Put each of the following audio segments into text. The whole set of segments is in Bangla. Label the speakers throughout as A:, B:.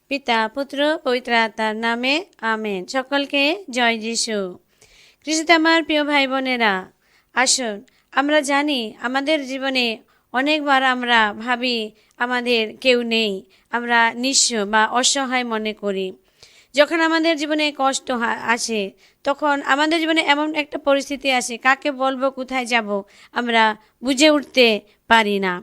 A: পিতা পুত্র পবিত্র আত্মার নামে আমেন। সকলকে জয় যিশু। খ্রিস্টে আমার প্রিয় ভাই বোনেরা, আসুন, আমরা জানি আমাদের জীবনে অনেকবার আমরা ভাবি আমাদের কেউ নেই, আমরা নিঃস্ব বা অসহায় মনে করি। যখন আমাদের জীবনে কষ্ট আসে, তখন আমাদের জীবনে এমন একটা পরিস্থিতি আসে, কাকে বলবো, কোথায় যাব, আমরা বুঝে উঠতে পারি না।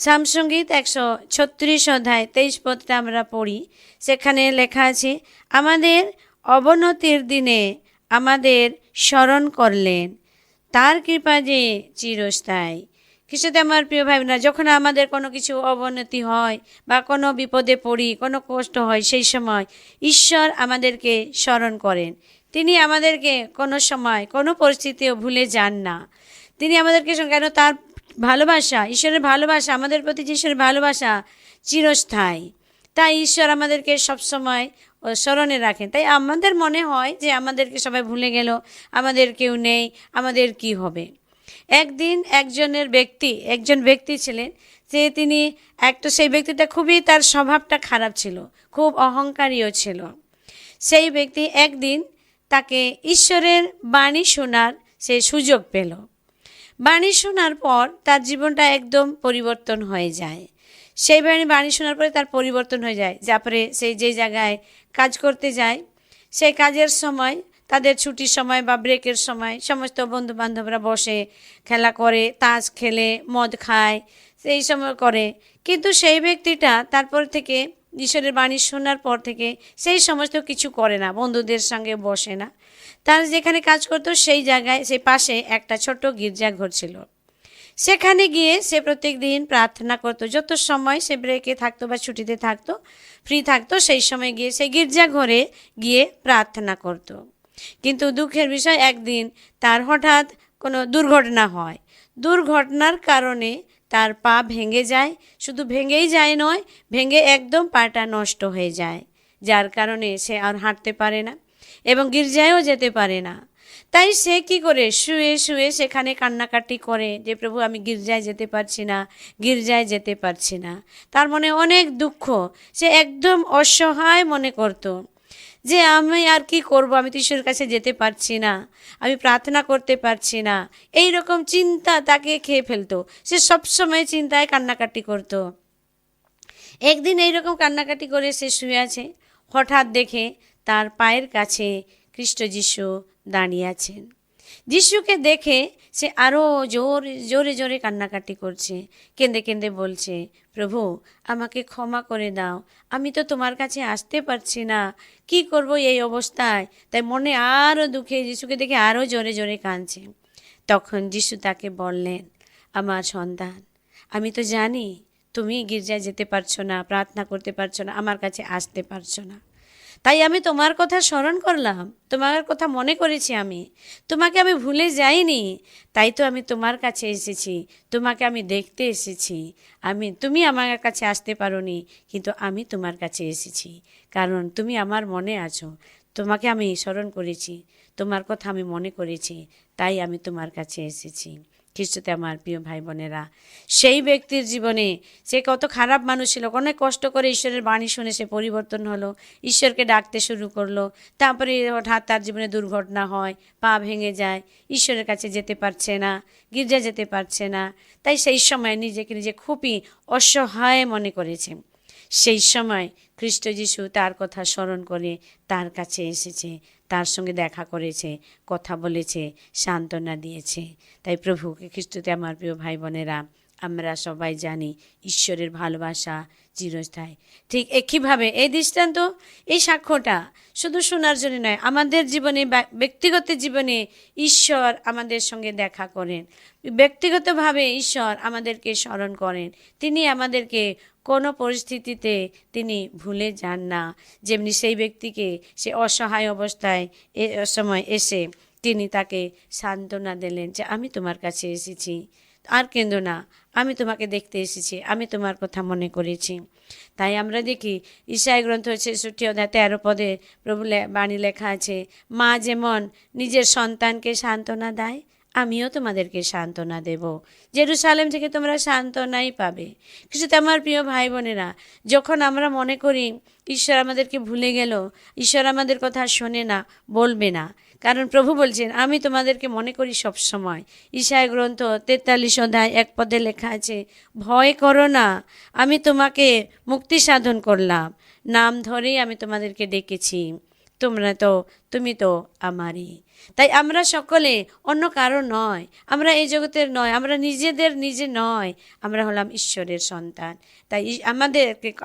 A: সামসঙ্গীত 136 অধ্যায় 23 পদটা আমরা পড়ি। সেখানে লেখা আছে, আমাদের অবনতির দিনে আমাদের স্মরণ করলেন, তার কৃপা যে চিরস্থায়ী। খ্রিস্টে আমার প্রিয় ভাই বোনেরা, যখন আমাদের কোনো কিছু অবনতি হয় বা কোনো বিপদে পড়ি, কোনো কষ্ট হয়, সেই সময় ঈশ্বর আমাদেরকে স্মরণ করেন। তিনি আমাদেরকে কোনো সময় কোনো পরিস্থিতিও ভুলে যান না। তিনি আমাদেরকে, কেন তার ভালোবাসা, ঈশ্বরের ভালোবাসা, আমাদের প্রতি যে ঈশ্বরের ভালোবাসা চিরস্থায়ী। তাই ঈশ্বর আমাদেরকে সবসময় স্মরণে রাখেন। তাই আমাদের মনে হয় যে আমাদেরকে সবাই ভুলে গেল, আমাদের কেউ নেই, আমাদের কি হবে। একদিন একজন ব্যক্তি ছিলেন, সেই ব্যক্তিটা খুবই, তার স্বভাবটা খারাপ ছিল, খুব অহংকারীও ছিল। সেই ব্যক্তি একদিন তাকে ঈশ্বরের বাণী শোনার সে সুযোগ পেল। বাণী শোনার পর তার জীবনটা একদম পরিবর্তন হয়ে যায়। সেই বাণী শোনার পরে তার পরিবর্তন হয়ে যায়। তারপরে সেই যে জায়গায় কাজ করতে যায়, সেই কাজের সময়, তাদের ছুটির সময় বা ব্রেকের সময় সমস্ত বন্ধু বান্ধবরা বসে খেলা করে, তাস খেলে, মদ খায়, সেই সময় করে। কিন্তু সেই ব্যক্তিটা তারপর থেকে, ঈশ্বরের বাণী শোনার পর থেকে সেই সমস্ত কিছু করে না, বন্ধুদের সঙ্গে বসে না। তার যেখানে কাজ করতো সেই জায়গায়, সেই পাশে একটা ছোট গির্জাঘর ছিল। সেখানে গিয়ে সে প্রত্যেক দিন প্রার্থনা করতো। যত সময় সে ব্রেকে থাকতো বা ছুটিতে থাকতো, ফ্রি থাকতো, সেই সময় গিয়ে সেই গির্জাঘরে গিয়ে প্রার্থনা করত। কিন্তু দুঃখের বিষয়, একদিন তার হঠাৎ কোনো দুর্ঘটনা হয়। দুর্ঘটনার কারণে তার পা ভেঙে যায়। শুধু ভেঙেই যায় নয়, ভেঙে একদম পাটা নষ্ট হয়ে যায়, যার কারণে সে আর হাঁটতে পারে না এবং গির্জায়ও যেতে পারে না। তাই সে কি করে, শুয়ে শুয়ে সেখানে কান্নাকাটি করে যে, প্রভু, আমি গির্জায় যেতে পারছি না, গির্জায় যেতে পারছি না। তার মনে অনেক দুঃখ, সে একদম অসহায় মনে করত যে আমি আর কি করব, আমি তো ঈশ্বরের কাছে যেতে পারছি না, আমি প্রার্থনা করতে পারছি না। এই রকম চিন্তা তাকে খেয়ে ফেলতো। সে সবসময় চিন্তায় কান্নাকাটি করত। একদিন এইরকম কান্নাকাটি করে সে শুয়ে আছে, হঠাৎ দেখে তার পায়ের কাছে খ্রিস্ট যিশু দাঁড়িয়ে আছেন। যিশুকে দেখে সে আরও জোরে জোরে কান্নাকাটি করছে, কেঁদে কেঁদে বলছে, প্রভু, আমাকে ক্ষমা করে দাও, আমি তো তোমার কাছে আসতে পারছি না, কি করব এই অবস্থায়। তাই মনে আরও দুঃখে যিশুকে দেখে আরও জোরে জোরে কাঁদছে। তখন যিশু তাকে বললেন, আমার সন্তান, আমি তো জানি তুমি গির্জায় যেতে পারছো না, প্রার্থনা করতে পারছো না, আমার কাছে আসতে পারছো না। তাই আমি তোমার কথা স্মরণ করলাম, তোমার কথা মনে করেছি, তোমাকে আমি ভুলে যাইনি। তাই তো আমি তোমার কাছে এসেছি, তোমাকে আমি দেখতে এসেছি। তুমি আমার কাছে আসতে পারোনি, কিন্তু আমি তোমার কাছে এসেছি, কারণ তুমি আমার মনে আছো। তোমাকে আমি স্মরণ করেছি, তোমার কথা আমি মনে করেছি, তাই আমি তোমার কাছে এসেছি। খ্রিস্টতে আমার প্রিয় ভাই বোনেরা, সেই ব্যক্তির জীবনে, সে কত খারাপ মানুষ ছিল, অনেক কষ্ট করে ঈশ্বরের বাণী শুনে সে পরিবর্তন হলো, ঈশ্বরকে ডাকতে শুরু করলো। তারপরে হঠাৎ তার জীবনে দুর্ঘটনা হয়, পা ভেঙে যায়, ঈশ্বরের কাছে যেতে পারছে না, গির্জা যেতে পারছে না। তাই সেই সময় নিজেকে নিজে খুবই অসহায় মনে করেছে। সেই সময় খ্রিস্ট যিশু তার কথা স্মরণ করে তার কাছে এসেছে, তার সঙ্গে দেখা করেছে, কথা বলেছে, সান্ত্বনা দিয়েছে। তাই প্রভুকে খ্রিস্টতে আমার প্রিয় ভাই বোনেরা, আমরা সবাই জানি ঈশ্বরের ভালোবাসা চিরস্থায়ী। ঠিক একইভাবে এই দৃষ্টান্ত, এই সাক্ষ্যটা শুধু শোনার জন্য নয়, আমাদের জীবনে, ব্যক্তিগত জীবনে ঈশ্বর আমাদের সঙ্গে দেখা করেন, ব্যক্তিগতভাবে ঈশ্বর আমাদেরকে স্মরণ করেন। তিনি আমাদেরকে কোনো পরিস্থিতিতে তিনি ভুলে যান না। যেমনি সেই ব্যক্তিকে সে অসহায় অবস্থায় সময় এসে তিনি তাকে সান্ত্বনা দিলেন যে, আমি তোমার কাছে এসেছি, আর কেঁদো না, আমি তোমাকে দেখতে এসেছি, আমি তোমার কথা মনে করেছি। তাই আমরা দেখি ঈশায় গ্রন্থ 66 অধ্যায় 13 পদে প্রভু বাণী লেখা আছে, মা যেমন নিজের সন্তানকে সান্ত্বনা দেয়, আমিও তোমাদেরকে সান্ত্বনা দেব। জেরুসালেম থেকে তোমরা সান্ত্বনাই পাবে। কিছুতে আমার প্রিয় ভাই বোনেরা, যখন আমরা মনে করি ঈশ্বর আমাদেরকে ভুলে গেল, ঈশ্বর আমাদের কথা শোনে না, বলবে না, কারণ প্রভু বলছেন আমি তোমাদেরকে মনে করি সব সময়। ঈশায় গ্রন্থ 43 অধ্যায় 1 পদে লেখা আছে, ভয় করো না, আমি তোমাকে মুক্তি সাধন করলাম, নাম ধরেই আমি তোমাদেরকে ডেকেছি, তুমি তো আমারই। তাই আমরা সকলে অন্য কারো নয়, আমরা এই জগতের নয়, আমরা নিজে নয়, আমরা হলাম ঈশ্বরের সন্তান। তাই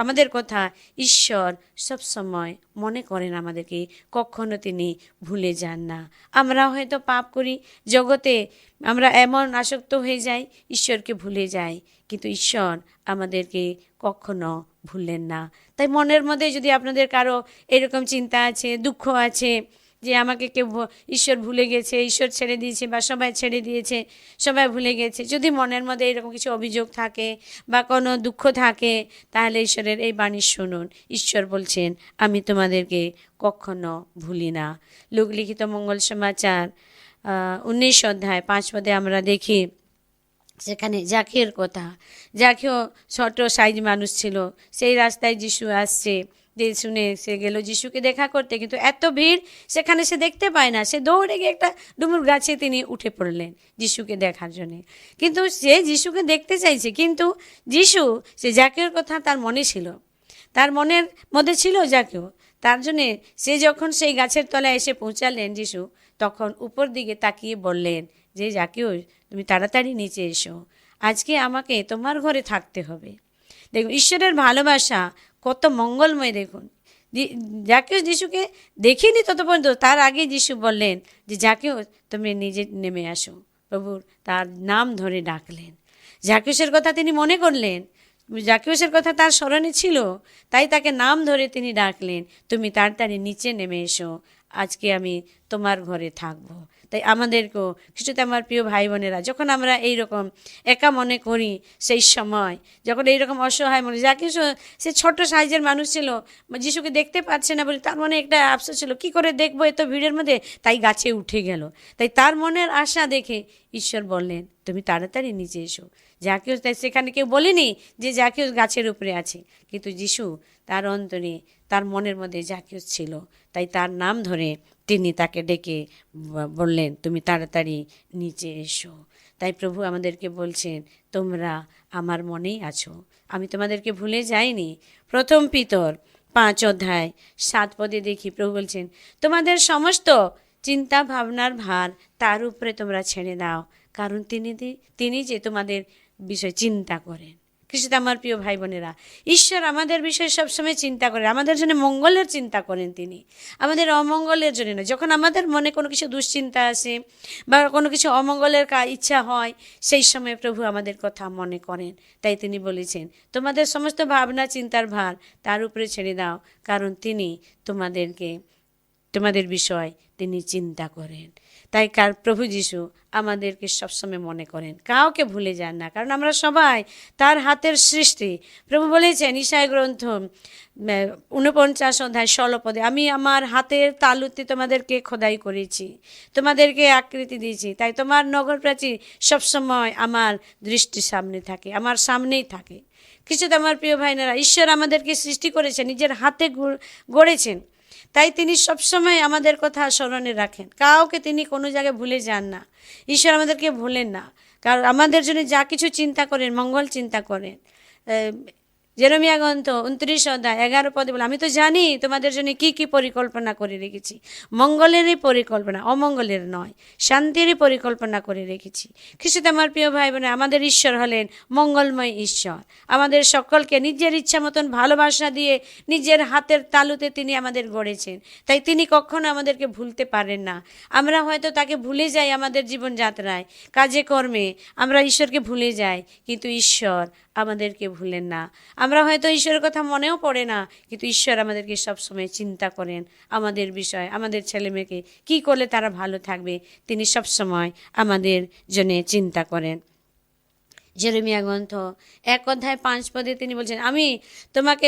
A: আমাদের কথা ঈশ্বর সব সময় মনে করেন, আমাদেরকে কখনো তিনি ভুলে যান না। আমরা হয়তো পাপ করি, জগতে আমরা এমন আসক্ত হয়ে যাই, ঈশ্বরকে ভুলে যাই, কিন্তু ঈশ্বর আমাদেরকে কখনো ভুলেন না। তাই মনের মধ্যে যদি আপনাদের কারো এরকম চিন্তা আছে, দুঃখ আছে যে আমাকে কেউ ঈশ্বর ভুলে গেছে, ঈশ্বর ছেড়ে দিয়েছে, বা সবাই ছেড়ে দিয়েছে, সবাই ভুলে গেছে, যদি মনের মধ্যে এরকম কিছু অভিযোগ থাকে বা কোনো দুঃখ থাকে, তাহলে ঈশ্বরের এই বাণী শুনুন। ঈশ্বর বলছেন আমি তোমাদেরকে কখনো ভুলি না। লূক লিখিত মঙ্গল সমাচার 19 অধ্যায় 5 পদে আমরা দেখি, সেখানে জাকির কথা। জাকিও ছোট সাইজ মানুষ ছিল, সেই রাস্তায় যিশু আসছে, যে শুনে সে গেল যিশুকে দেখা করতে, কিন্তু এত ভিড় সেখানে সে দেখতে পায় না। সে দৌড়ে গিয়ে একটা ডুমুর গাছে তিনি উঠে পড়লেন যিশুকে দেখার জন্যে। কিন্তু সে যিশুকে দেখতে চাইছে, কিন্তু যিশু, সে জাকির কথা তার মনে ছিল, তার মনের মধ্যে ছিল জাকিও। তার জন্যে সে যখন সেই গাছের তলায় এসে পৌঁছালেন যিশু, তখন উপর দিকে তাকিয়ে বললেন যে জাকিও, তুমি তাড়াতাড়ি নিচে এসো, আজকে আমাকে তোমার ঘরে থাকতে হবে। দেখুন ঈশ্বরের ভালোবাসা কত মঙ্গলময়। দেখুন জাকিও যিশুকে দেখিনি তত পর্যন্ত, তার আগে যিশু বললেন যে জাকিও তুমি নিজে নেমে আসো। প্রভুর তার নাম ধরে ডাকলেন, জাকিওসের কথা তিনি মনে করলেন, জাকিওসের কথা তার স্মরণে ছিল, তাই তাকে নাম ধরে তিনি ডাকলেন, তুমি তাড়াতাড়ি নিচে নেমে এসো, আজকে আমি তোমার ঘরে থাকবো। তাই আমাদেরকেও কিছুতে আমার প্রিয় ভাই বোনেরা, যখন আমরা এইরকম একা মনে করি, সেই সময় যখন এইরকম অসহায় মনে, যাকে সে ছোট সাইজের মানুষ ছিল, যিশুকে দেখতে পাচ্ছে না বলে তার মনে একটা আফসোস ছিল, কি করে দেখবো এত ভিড়ের মধ্যে, তাই গাছে উঠে গেল। তাই তার মনের আশা দেখে ঈশ্বর বললেন তুমি তাড়াতাড়ি নিচে এসো। জাকিও, তাই সেখানে কেউ বলেনি যে জাকিও গাছের উপরে আছে, কিন্তু যিশু তার অন্তরে, তার মনের মধ্যে জাকিও ছিল, তাই তার নাম ধরে তিনি তাকে ডেকে বললেন তুমি তাড়াতাড়ি নিচে এসো। তাই প্রভু আমাদেরকে বলছেন তোমরা আমার মনেই আছো, আমি তোমাদেরকে ভুলে যাইনি। 1 পিতর 5 অধ্যায় 7 পদে দেখি প্রভু বলছেন তোমাদের সমস্ত চিন্তা ভাবনার ভার তার উপরে তোমরা ছেড়ে দাও, কারণ তিনি যে তোমাদের বিষয় চিন্তা করেন। খ্রিস্ট আমার প্রিয় ভাই বোনেরা, ঈশ্বর আমাদের বিষয়ে সবসময় চিন্তা করেন, আমাদের জন্য মঙ্গলের চিন্তা করেন তিনি, আমাদের অমঙ্গলের জন্য না। যখন আমাদের মনে কোনো কিছু দুশ্চিন্তা আসে বা কোনো কিছু অমঙ্গলের ইচ্ছা হয়, সেই সময় প্রভু আমাদের কথা মনে করেন। তাই তিনি বলেছেন তোমাদের সমস্ত ভাবনা চিন্তার ভার তার উপরে ছেড়ে দাও, কারণ তিনি তোমাদের বিষয় তিনি চিন্তা করেন। তাই প্রভু যিশু আমাদেরকে সবসময় মনে করেন, কাউকে ভুলে যান না, কারণ আমরা সবাই তার হাতের সৃষ্টি। প্রভু বলেছেন ঈশায় গ্রন্থ 49 অধ্যায় 16 পদে, আমি আমার হাতের তালুতে তোমাদেরকে খোদাই করেছি, তোমাদেরকে আকৃতি দিয়েছি, তাই তোমার নগর প্রাচীর সবসময় আমার দৃষ্টির সামনে থাকে, আমার সামনেই থাকে। কিছু তো আমার প্রিয় ভাইনারা, ঈশ্বর আমাদেরকে সৃষ্টি করেছেন, নিজের হাতে গড়েছেন, তাই তিনি সবসময় আমাদের কথা স্মরণে রাখেন, কাউকে তিনি কোনো জায়গায় ভুলে যান না। ঈশ্বর আমাদেরকে ভুলেন না, কারণ আমাদের জন্য যা কিছু চিন্তা করেন মঙ্গল চিন্তা করেন। যেরেমিয়া গ্রন্থ 29 অধ্যায় 11 পদে বলে, আমি তো জানি তোমাদের জন্য কি কি পরিকল্পনা করে রেখেছি, মঙ্গলেরই পরিকল্পনা, অমঙ্গলের নয়, শান্তিরই পরিকল্পনা করে রেখেছি। খ্রিস্ট আমার প্রিয় ভাই বোনে, আমাদের ঈশ্বর হলেন মঙ্গলময় ঈশ্বর, আমাদের সকলকে নিজের ইচ্ছা মতন ভালোবাসা দিয়ে নিজের হাতের তালুতে তিনি আমাদের গড়েছেন। তাই তিনি কখনো আমাদেরকে ভুলতে পারেন না। আমরা হয়তো তাকে ভুলে যাই আমাদের জীবনযাত্রায়, কাজে কর্মে আমরা ঈশ্বরকে ভুলে যাই, কিন্তু ঈশ্বর আমাদেরকে ভুলেন না। আমরা হয়তো ঈশ্বরের কথা মনেও পড়ে না, কিন্তু ঈশ্বর আমাদেরকে সবসময় চিন্তা করেন, আমাদের বিষয়, আমাদের ছেলেমেয়েকে কী করলে তারা ভালো থাকবে, তিনি সবসময় আমাদের জন্য চিন্তা করেন। জেরেমিয়া গ্রন্থ 1:5 তিনি বলছেন, আমি তোমাকে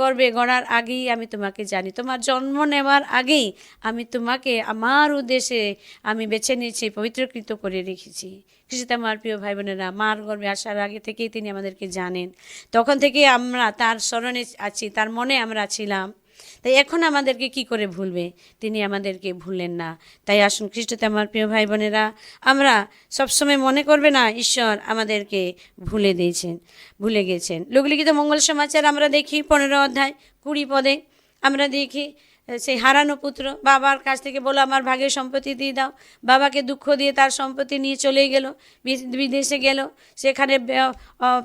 A: গর্ভে গড়ার আগেই আমি তোমাকে জানি, তোমার জন্ম নেওয়ার আগেই আমি তোমাকে আমার উদ্দেশ্যে আমি বেছে নিয়েছি, পবিত্রকৃত করে রেখেছি। খ্রিস্টে আমার প্রিয় ভাই বোনেরা, মার গর্ভে আসার আগে থেকেই তিনি আমাদেরকে জানেন। তখন থেকেই আমরা তার স্মরণে আছি, তার মনে আমরা ছিলাম। তাই এখন আমাদেরকে কি করে ভুলবে? তিনি আমাদেরকে ভুলেন না। তাই আসুন খ্রিস্টতে আমার প্রিয় ভাই বোনেরা, আমরা সবসময় মনে করবে না ঈশ্বর আমাদেরকে ভুলে গেছেন। লোকলিখিত মঙ্গল সমাচার আমরা দেখি 15:20 আমরা দেখি সেই হারানো পুত্র বাবার কাছ থেকে বলো আমার ভাগের সম্পত্তি দিয়ে দাও। বাবাকে দুঃখ দিয়ে তার সম্পত্তি নিয়ে চলে গেল, বিদেশে গেল, সেখানে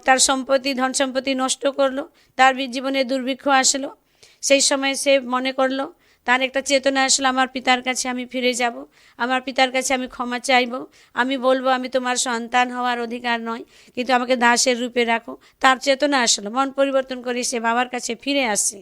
A: তার ধন সম্পত্তি নষ্ট করলো, তার জীবনে দুর্ভিক্ষ আসলো। সেই সময় সে মনে করলো, তার একটা চেতনা আসলো, আমার পিতার কাছে আমি ফিরে যাব, আমার পিতার কাছে আমি ক্ষমা চাইব, আমি বলবো আমি তোমার সন্তান হওয়ার অধিকার নয়, কিন্তু আমাকে দাসের রূপে রাখো। তার চেতনা আসলো, মন পরিবর্তন করে সে বাবার কাছে ফিরে আসছে।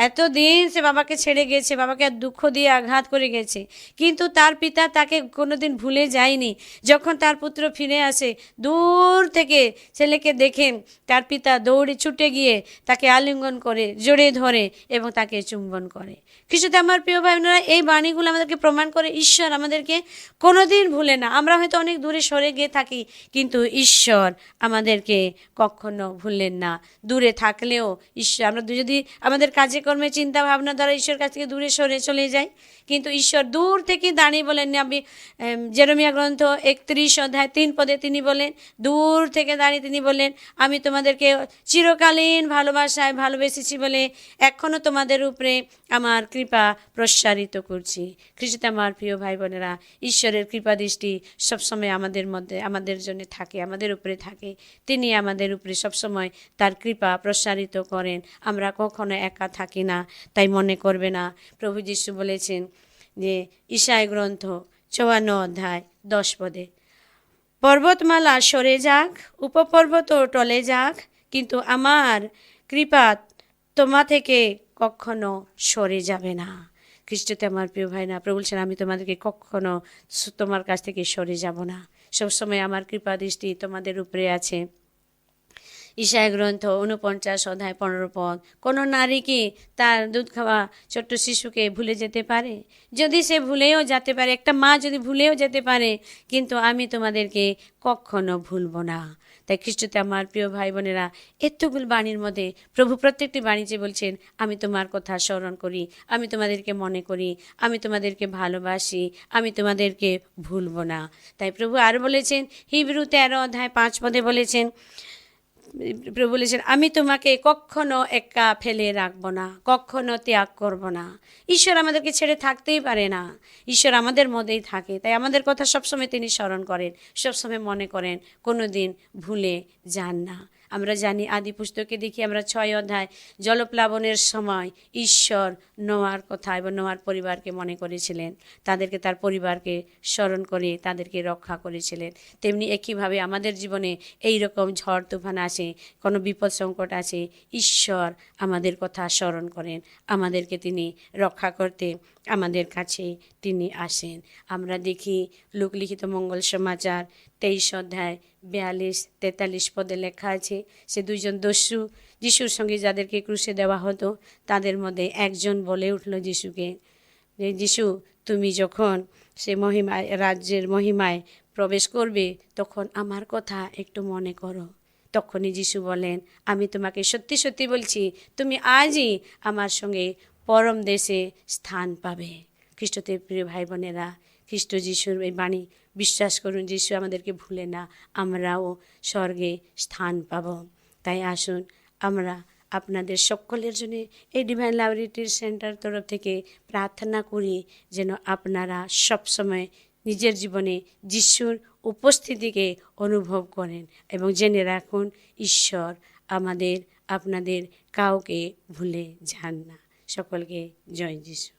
A: এতদিন সে বাবাকে ছেড়ে গেছে, বাবাকে দুঃখ দিয়ে আঘাত করে গেছে, কিন্তু তার পিতা তাকে কোনোদিন ভুলে যায়নি। যখন তার পুত্র ফিরে আসে, দূর থেকে ছেলেকে দেখে তার পিতা দৌড়ে ছুটে গিয়ে তাকে আলিঙ্গন করে জড়িয়ে ধরে এবং তাকে চুম্বন করে। খ্রিস্টে আমার প্রিয় ভাই বোনেরা, এই বাণীগুলো আমাদেরকে প্রমাণ করে ঈশ্বর আমাদেরকে কোনোদিন ভুলে না। আমরা হয়তো অনেক দূরে সরে গিয়ে থাকি, কিন্তু ঈশ্বর আমাদেরকে কখনো ভুললেন না। দূরে থাকলেও ঈশ্বর, আমরা যদি আমাদের কাজে কর্মে চিন্তা ভাবনা দ্বারা ঈশ্বর কাছ থেকে দূরে সরে চলে যাই, কিন্তু ঈশ্বর দূর থেকে দাঁড়িয়ে বলেন, আমি জেরেমিয়া গ্রন্থ 31:3 তিনি বলেন, দূর থেকে দাঁড়িয়ে তিনি বলেন, আমি তোমাদেরকে চিরকালীন ভালোবাসায় ভালোবেসেছি বলে এখনও তোমাদের উপরে আমার কৃপা প্রসারিত করছি। খ্রিস্টে আমার প্রিয় ভাই বোনেরা, ঈশ্বরের কৃপা দৃষ্টি সবসময় আমাদের জন্য থাকে, আমাদের উপরে থাকে। তিনি আমাদের উপরে সবসময় তার কৃপা প্রসারিত করেন। আমরা কখনো একা থাকি না, তাই মনে করবে না। প্রভু যীশু বলেছেন যে ঈশায় গ্রন্থ 54:10, পর্বতমালা সরে যাক, উপপর্বত টলে যাক, কিন্তু আমার কৃপা তোমা থেকে কখনো সরে যাবে না। খ্রিস্টতে আমার প্রিয় ভাই না, প্রভু বলছেন আমি তোমাদেরকে কখনো তোমার কাছ থেকে সরে যাব না, সবসময় আমার কৃপা দৃষ্টি তোমাদের উপরে আছে। ঈশায় গ্রন্থ 49:15, কোনো নারী কি তার দুধ খাওয়া ছোট্ট শিশুকে ভুলে যেতে পারে? যদি সে ভুলেও যেতে পারে, একটা মা যদি ভুলেও যেতে পারে, কিন্তু আমি তোমাদেরকে কখনো ভুলবো না। তাই খ্রিস্টতে আমার প্রিয় ভাই বোনেরা, এতগুলো বাণীর মধ্যে প্রভু প্রত্যেকটি বাণীতে বলছেন আমি তোমার কথা স্মরণ করি, আমি তোমাদেরকে মনে করি, আমি তোমাদেরকে ভালোবাসি, আমি তোমাদেরকে ভুলবো না। তাই প্রভু আর বলেছেন হিব্রু 13:5 বলেছেন, প্রভু বলেছেন আমি তোমাকে কখনো একা ফেলে রাখবো না, কখনো ত্যাগ করব না। ঈশ্বর আমাদেরকে ছেড়ে থাকতেই পারে না, ঈশ্বর আমাদের মধ্যেই থাকে। তাই আমাদের কথা সবসময় তিনি স্মরণ করেন, সবসময় মনে করেন, কোনো দিন ভুলে যান না। আমরা জানি আদি পুস্তকে দেখি আমরা 6 জলপ্লাবনের সময় ঈশ্বর নোয়ার কথা এবং নোয়ার পরিবারকে মনে করেছিলেন, তাদেরকে তার পরিবারকে স্মরণ করে তাদেরকে রক্ষা করেছিলেন। তেমনি একইভাবে আমাদের জীবনে এই রকম ঝড় তুফান আসে, কোনো বিপদ সংকট আসে, ঈশ্বর আমাদের কথা স্মরণ করেন, আমাদেরকে তিনি রক্ষা করতে আমাদের কাছে তিনি আসেন। আমরা দেখি লোকলিখিত মঙ্গল সমাচার 23:42-43 লেখা আছে, সে দুইজন দস্যু যিশুর সঙ্গে যাদেরকে ক্রুশে দেওয়া হতো, তাদের মধ্যে একজন বলে উঠল যিশুকে, যিশু তুমি যখন সে রাজ্যের মহিমায় প্রবেশ করবে, তখন আমার কথা একটু মনে করো। তখনই যিশু বলেন, আমি তোমাকে সত্যি সত্যি বলছি, তুমি আজই আমার সঙ্গে পরম দেশে স্থান পাবে। খ্রিস্টতে প্রিয় ভাই বোনেরা, খ্রিস্ট যিশুর এই বাণী বিশ্বাস করুন, যিশু আমাদেরকে ভুলে না, আমরাও স্বর্গে স্থান পাব। তাই আসুন আমরা আপনাদের সকলের জন্য এই ডিভাইন লাভ রিট্রিট সেন্টার তরফ থেকে প্রার্থনা করি, যেন আপনারা সবসময় নিজের জীবনে যিশুর উপস্থিতিকে অনুভব করেন এবং জেনে রাখুন ঈশ্বর আপনাদের কাউকে ভুলে যান না। সকলকে জয় যিশু।